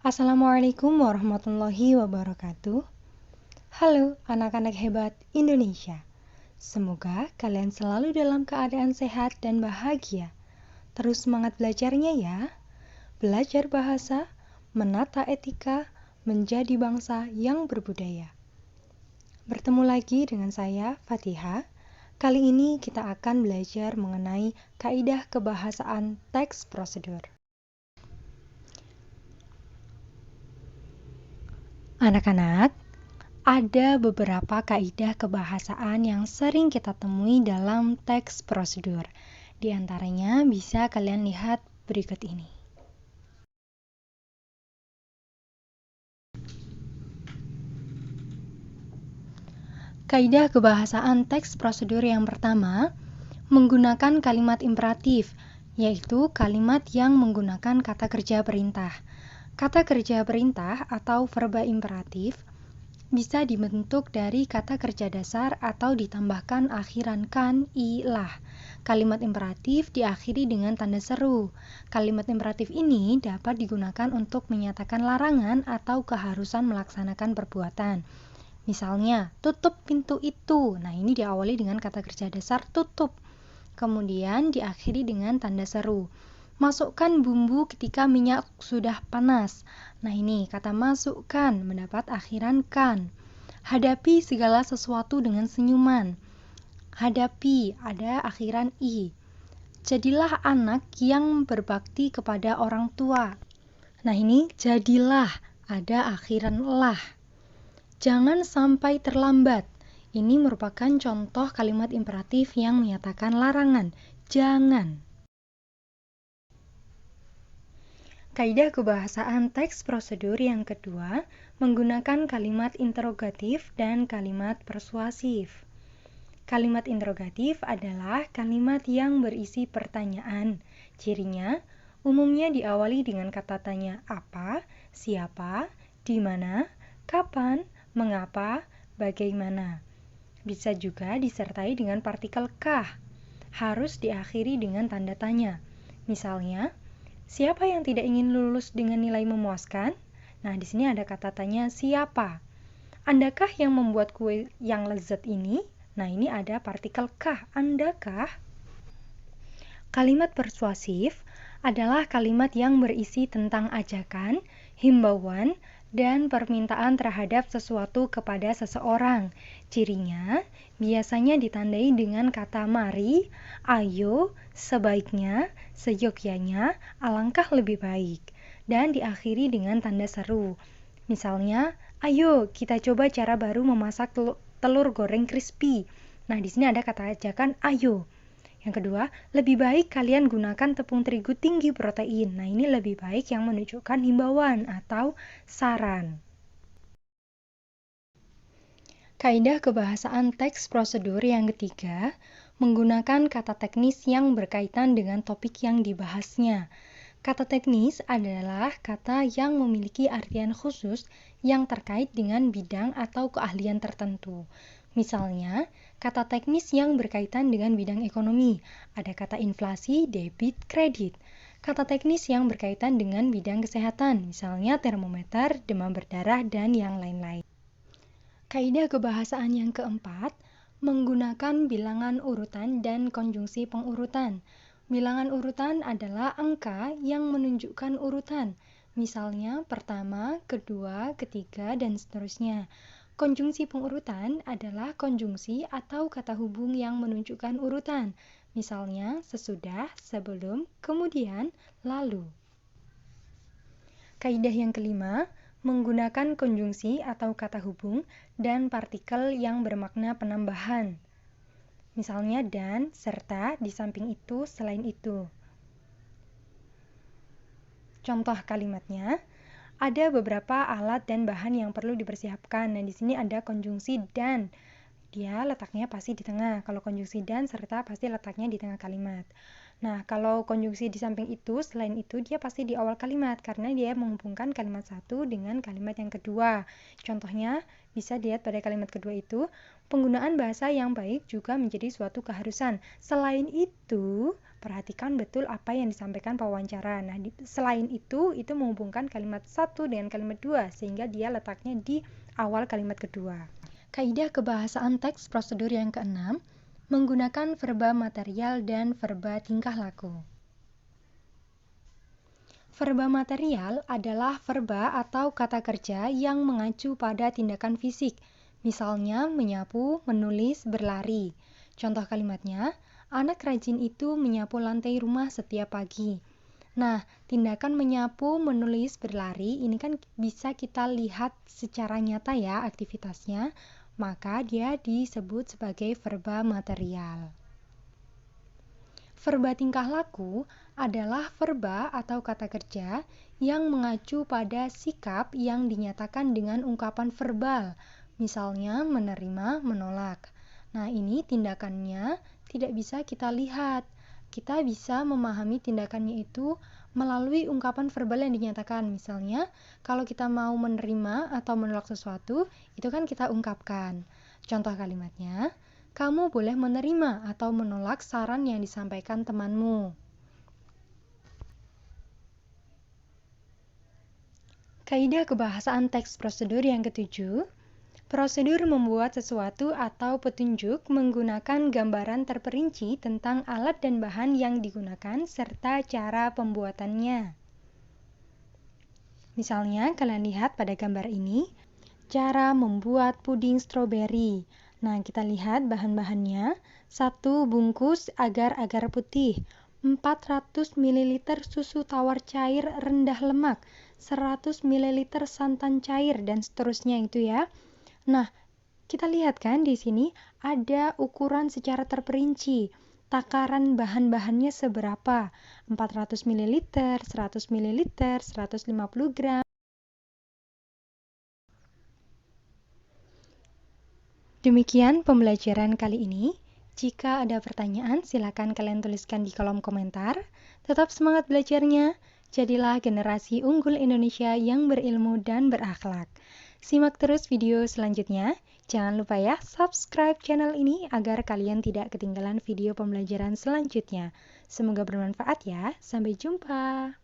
Assalamualaikum warahmatullahi wabarakatuh. Halo anak-anak hebat Indonesia. Semoga kalian selalu dalam keadaan sehat dan bahagia. Terus semangat belajarnya ya. Belajar bahasa, menata etika, menjadi bangsa yang berbudaya. Bertemu lagi dengan saya, Fatihah. Kali ini kita akan belajar mengenai kaidah kebahasaan teks prosedur. Anak-anak, ada beberapa kaidah kebahasaan yang sering kita temui dalam teks prosedur. Di antaranya bisa kalian lihat berikut ini. Kaidah kebahasaan teks prosedur yang pertama, menggunakan kalimat imperatif, yaitu kalimat yang menggunakan kata kerja perintah. Kata kerja perintah atau verba imperatif bisa dibentuk dari kata kerja dasar atau ditambahkan akhiran kan, i, lah. Kalimat imperatif diakhiri dengan tanda seru. Kalimat imperatif ini dapat digunakan untuk menyatakan larangan atau keharusan melaksanakan perbuatan. Misalnya, tutup pintu itu. Nah, ini diawali dengan kata kerja dasar tutup. Kemudian diakhiri dengan tanda seru. Masukkan bumbu ketika minyak sudah panas. Nah, ini kata masukkan mendapat akhiran kan. Hadapi segala sesuatu dengan senyuman. Hadapi ada akhiran i. Jadilah anak yang berbakti kepada orang tua. Nah, ini jadilah ada akhiran lah. Jangan sampai terlambat. Ini merupakan contoh kalimat imperatif yang menyatakan larangan. Jangan. Kaidah kebahasaan teks prosedur yang kedua, menggunakan kalimat interogatif dan kalimat persuasif. Kalimat interogatif adalah kalimat yang berisi pertanyaan. Cirinya, umumnya diawali dengan kata tanya apa, siapa, di mana, kapan, mengapa, bagaimana. Bisa juga disertai dengan partikel kah. Harus diakhiri dengan tanda tanya. Misalnya, siapa yang tidak ingin lulus dengan nilai memuaskan? Nah, di sini ada kata tanya siapa. Andakah yang membuat kue yang lezat ini? Nah, ini ada partikel kah. Andakah? Kalimat persuasif adalah kalimat yang berisi tentang ajakan, himbauan, dan permintaan terhadap sesuatu kepada seseorang. Cirinya biasanya ditandai dengan kata mari, ayo, sebaiknya, seyogyanya, alangkah lebih baik, dan diakhiri dengan tanda seru. Misalnya, ayo kita coba cara baru memasak telur goreng crispy. Nah, di sini ada kata ajakan ayo. Yang kedua, lebih baik kalian gunakan tepung terigu tinggi protein. Nah, ini lebih baik yang menunjukkan himbauan atau saran. Kaidah kebahasaan teks prosedur yang ketiga, menggunakan kata teknis yang berkaitan dengan topik yang dibahasnya. Kata teknis adalah kata yang memiliki artian khusus yang terkait dengan bidang atau keahlian tertentu. Misalnya, kata teknis yang berkaitan dengan bidang ekonomi, ada kata inflasi, debit, kredit. Kata teknis yang berkaitan dengan bidang kesehatan, misalnya termometer, demam berdarah, dan yang lain-lain. Kaidah kebahasaan yang keempat, menggunakan bilangan urutan dan konjungsi pengurutan. Bilangan urutan adalah angka yang menunjukkan urutan, misalnya pertama, kedua, ketiga, dan seterusnya. Konjungsi pengurutan adalah konjungsi atau kata hubung yang menunjukkan urutan, misalnya sesudah, sebelum, kemudian, lalu. Kaidah yang kelima, menggunakan konjungsi atau kata hubung dan partikel yang bermakna penambahan. Misalnya dan, serta, di samping itu, selain itu. Contoh kalimatnya, ada beberapa alat dan bahan yang perlu dipersiapkan. Nah, di sini ada konjungsi dan. Dia letaknya pasti di tengah. Kalau konjungsi dan serta pasti letaknya di tengah kalimat. Nah, kalau konjungsi di samping itu, selain itu dia pasti di awal kalimat karena dia menghubungkan kalimat satu dengan kalimat yang kedua. Contohnya, bisa dilihat pada kalimat kedua itu, penggunaan bahasa yang baik juga menjadi suatu keharusan. Selain itu, perhatikan betul apa yang disampaikan pewawancara. Nah, selain itu menghubungkan kalimat satu dengan kalimat dua, sehingga dia letaknya di awal kalimat kedua. Kaidah kebahasaan teks prosedur yang keenam, menggunakan verba material dan verba tingkah laku. Verba material adalah verba atau kata kerja yang mengacu pada tindakan fisik, misalnya menyapu, menulis, berlari. Contoh kalimatnya, anak rajin itu menyapu lantai rumah setiap pagi. Nah, tindakan menyapu, menulis, berlari ini kan bisa kita lihat secara nyata ya aktivitasnya, maka dia disebut sebagai verba material. Verba tingkah laku adalah verba atau kata kerja yang mengacu pada sikap yang dinyatakan dengan ungkapan verbal, misalnya menerima, menolak. Nah, ini tindakannya tidak bisa kita lihat. Kita bisa memahami tindakannya itu melalui ungkapan verbal yang dinyatakan. Misalnya, kalau kita mau menerima atau menolak sesuatu, itu kan kita ungkapkan. Contoh kalimatnya, kamu boleh menerima atau menolak saran yang disampaikan temanmu. Kaidah kebahasaan teks prosedur yang ketujuh, prosedur membuat sesuatu atau petunjuk menggunakan gambaran terperinci tentang alat dan bahan yang digunakan serta cara pembuatannya. Misalnya, kalian lihat pada gambar ini, cara membuat puding stroberi. Nah, kita lihat bahan-bahannya, 1 bungkus agar-agar putih, 400 ml susu tawar cair rendah lemak, 100 ml santan cair, dan seterusnya itu ya. Nah, kita lihat kan di sini ada ukuran secara terperinci. Takaran bahan-bahannya seberapa? 400 ml, 100 ml, 150 gram. Demikian pembelajaran kali ini. Jika ada pertanyaan, silakan kalian tuliskan di kolom komentar. Tetap semangat belajarnya. Jadilah generasi unggul Indonesia yang berilmu dan berakhlak. Simak terus video selanjutnya. Jangan lupa ya, subscribe channel ini agar kalian tidak ketinggalan video pembelajaran selanjutnya. Semoga bermanfaat ya. Sampai jumpa.